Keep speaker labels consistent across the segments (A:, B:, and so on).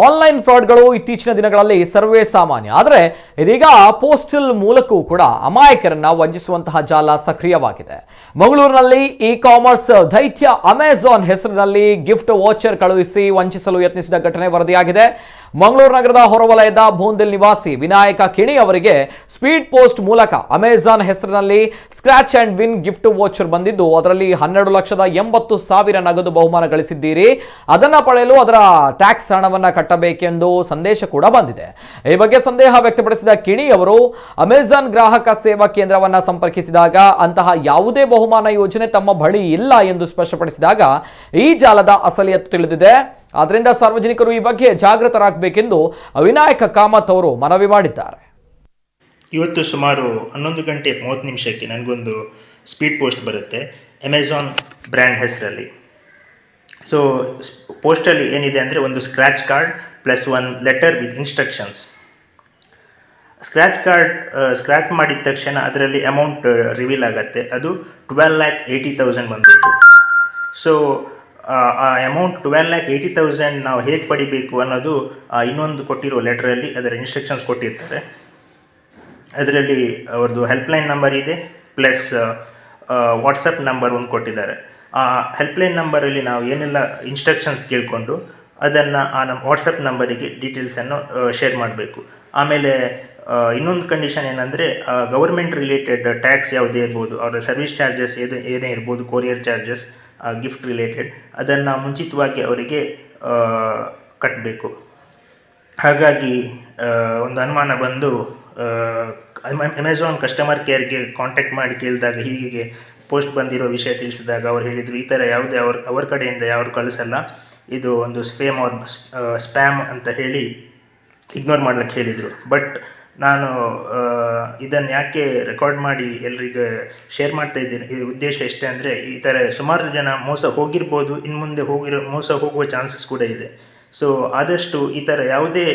A: Online ಫ್ರಾಡ್ಗಳು ಇತ್ತೀಚಿನ ದಿನಗಳಲ್ಲಿ ಸರ್ವೇ ಸಾಮಾನ್ಯ. ಆದರೆ ಇದೀಗ ಪೋಸ್ಟಲ್ ಮೂಲಕವೂ ಕೂಡ ಅಮಾಯಕರನ್ನ ವಂಚಿಸುವಂತಹ ಜಾಲ ಸಕ್ರಿಯವಾಗಿದೆ. ಮಂಗಳೂರಿನಲ್ಲಿ ಇ ಕಾಮರ್ಸ್ ದೈತ್ಯ ಅಮೆಜಾನ್ ಹೆಸರಿನಲ್ಲಿ ಗಿಫ್ಟ್ ವಾಚರ್ ಕಳುಹಿಸಿ ವಂಚಿಸಲು ಯತ್ನಿಸಿದ ಘಟನೆ ವರದಿಯಾಗಿದೆ. ಮಂಗಳೂರು ನಗರದ ಹೊರವಲಯದ ಭೂಂದಿಲ್ ನಿವಾಸಿ ವಿನಾಯಕ ಕಿಣಿ ಅವರಿಗೆ ಸ್ಪೀಡ್ ಪೋಸ್ಟ್ ಮೂಲಕ ಅಮೆಜಾನ್ ಹೆಸರಿನಲ್ಲಿ scratch and win gift voucher ಬಂದಿದ್ದು, ಅದರಲ್ಲಿ 12,80,000 ನಗದು ಬಹುಮಾನ ಗಳಿಸಿದ್ದೀರಿ, ಅದನ್ನ ಪಡೆಯಲು ಅದರ ಟ್ಯಾಕ್ಸ್ ಹಣವನ್ನ ಕಟ್ಟಬೇಕೆಂದು ಸಂದೇಶ ಕೂಡ ಬಂದಿದೆ. ಈ ಬಗ್ಗೆ ಸಂದೇಹ ವ್ಯಕ್ತಪಡಿಸಿದ ಕಿಣಿ ಅವರು ಅಮೆಜಾನ್ ಗ್ರಾಹಕ ಸೇವಾ ಕೇಂದ್ರವನ್ನ ಸಂಪರ್ಕಿಸಿದಾಗ ಅಂತಹ ಯಾವುದೇ ಬಹುಮಾನ ಯೋಜನೆ ತಮ್ಮ ಬಳಿ ಇಲ್ಲ ಎಂದು ಸ್ಪಷ್ಟಪಡಿಸಿದಾಗ ಈ ಜಾಲದ ಅಸಲಿಯತ್ತು ತಿಳಿದಿದೆ. ಆದ್ದರಿಂದ ಸಾರ್ವಜನಿಕರು ಈ ಬಗ್ಗೆ ಜಾಗೃತರಾಗಬೇಕೆಂದು ವಿನಾಯಕ ಕಾಮತ್ ಅವರು ಮನವಿ ಮಾಡಿದ್ದಾರೆ.
B: ಇವತ್ತು ಸುಮಾರು 11:30 ನನಗೊಂದು ಸ್ಪೀಡ್ ಪೋಸ್ಟ್ ಬರುತ್ತೆ ಅಮೆಜಾನ್ ಬ್ರ್ಯಾಂಡ್ ಹೆಸರಲ್ಲಿ. ಸೊ ಪೋಸ್ಟಲ್ಲಿ ಏನಿದೆ ಅಂದರೆ ಒಂದು ಸ್ಕ್ರ್ಯಾಚ್ ಕಾರ್ಡ್ ಪ್ಲಸ್ ಒಂದು ಲೆಟರ್ ವಿತ್ ಇನ್ಸ್ಟ್ರಕ್ಷನ್ಸ್. ಸ್ಕ್ರ್ಯಾಚ್ ಮಾಡಿದ ತಕ್ಷಣ ಅದರಲ್ಲಿ ಅಮೌಂಟ್ ರಿವೀಲ್ ಆಗುತ್ತೆ. ಅದು 12,80,000 ಬಂದಿತ್ತು. ಸೊ ಆ ಅಮೌಂಟ್ 12,80,000 ನಾವು ಹೇಗೆ ಪಡಿಬೇಕು ಅನ್ನೋದು ಇನ್ನೊಂದು ಕೊಟ್ಟಿರೋ ಲೆಟ್ರಲ್ಲಿ ಅದರ ಇನ್ಸ್ಟ್ರಕ್ಷನ್ಸ್ ಕೊಟ್ಟಿರ್ತಾರೆ. ಅದರಲ್ಲಿ ಅವ್ರದ್ದು ಹೆಲ್ಪ್ಲೈನ್ ನಂಬರ್ ಇದೆ, ಪ್ಲಸ್ ವಾಟ್ಸಪ್ ನಂಬರ್ ಒಂದು ಕೊಟ್ಟಿದ್ದಾರೆ. ಆ ಹೆಲ್ಪ್ಲೈನ್ ನಂಬರಲ್ಲಿ ನಾವು ಏನೆಲ್ಲ ಇನ್ಸ್ಟ್ರಕ್ಷನ್ಸ್ ಕೇಳಿಕೊಂಡು ಅದನ್ನು ಆ ನಮ್ಮ ವಾಟ್ಸಪ್ ನಂಬರಿಗೆ ಡೀಟೇಲ್ಸನ್ನು ಶೇರ್ ಮಾಡಬೇಕು. ಆಮೇಲೆ ಇನ್ನೊಂದು ಕಂಡೀಷನ್ ಏನಂದರೆ ಗೌರ್ಮೆಂಟ್ ರಿಲೇಟೆಡ್ ಟ್ಯಾಕ್ಸ್ ಯಾವುದೇ ಇರ್ಬೋದು, ಅವರ ಸರ್ವಿಸ್ ಚಾರ್ಜಸ್ ಏನೇ ಇರ್ಬೋದು, ಕೊರಿಯರ್ ಚಾರ್ಜಸ್, ಗಿಫ್ಟ್ ರಿಲೇಟೆಡ್, ಅದನ್ನು ಮುಂಚಿತವಾಗಿ ಅವರಿಗೆ ಕಟ್ಟಬೇಕು. ಹಾಗಾಗಿ ಒಂದು ಅನುಮಾನ ಬಂದು ಅಮೆಜಾನ್ ಕಸ್ಟಮರ್ ಕೇರ್ಗೆ ಕಾಂಟ್ಯಾಕ್ಟ್ ಮಾಡಿ ಕೇಳಿದಾಗ ಹೀಗೆ ಪೋಸ್ಟ್ ಬಂದಿರೋ ವಿಷಯ ತಿಳಿಸಿದಾಗ ಅವ್ರು ಹೇಳಿದರು, ಈ ಥರ ಯಾವುದೇ ಅವ್ರ ಕಡೆಯಿಂದ ಯಾರು ಕಳಿಸಲ್ಲ, ಇದು ಒಂದು ಸ್ಪ್ಯಾಮ್ ಅಂತ ಹೇಳಿ ಇಗ್ನೋರ್ ಮಾಡ್ಲಿಕ್ಕೆ ಹೇಳಿದರು. ಬಟ್ ನಾನು ಇದನ್ನು ಯಾಕೆ ರೆಕಾರ್ಡ್ ಮಾಡಿ ಎಲ್ರಿಗೆ ಶೇರ್ ಮಾಡ್ತಾ ಇದ್ದೀನಿ, ಈ ಉದ್ದೇಶ ಎಷ್ಟೇ ಅಂದರೆ ಈ ಥರ ಸುಮಾರು ಜನ ಮೋಸ ಹೋಗಿರ್ಬೋದು, ಇನ್ನು ಮುಂದೆ ಮೋಸ ಹೋಗುವ ಚಾನ್ಸಸ್ ಕೂಡ ಇದೆ. ಸೊ ಆದಷ್ಟು ಈ ಥರ ಯಾವುದೇ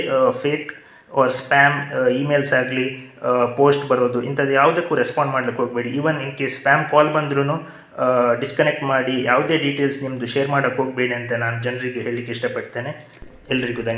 B: ಫೇಕ್ ಆರ್ ಸ್ಪ್ಯಾಮ್ ಇಮೇಲ್ಸ್ ಆಗಲಿ, ಪೋಸ್ಟ್ ಬರೋದು, ಇಂಥದ್ದು ಯಾವುದಕ್ಕೂ ರೆಸ್ಪಾಂಡ್ ಮಾಡ್ಲಿಕ್ಕೆ ಹೋಗಬೇಡಿ. ಈವನ್ ಇನ್ ಕೇಸ್ ಸ್ಪ್ಯಾಮ್ ಕಾಲ್ ಬಂದ್ರೂ ಡಿಸ್ಕನೆಕ್ಟ್ ಮಾಡಿ ಯಾವುದೇ ಡೀಟೇಲ್ಸ್ ನಿಮ್ಮದು ಶೇರ್ ಮಾಡೋಕ್ಕೆ ಹೋಗಬೇಡಿ ಅಂತ ನಾನು ಜನರಿಗೆ ಹೇಳಲಿಕ್ಕೆ ಇಷ್ಟಪಡ್ತೇನೆ. ಎಲ್ರಿಗೂ ಧನ್ಯವಾದ.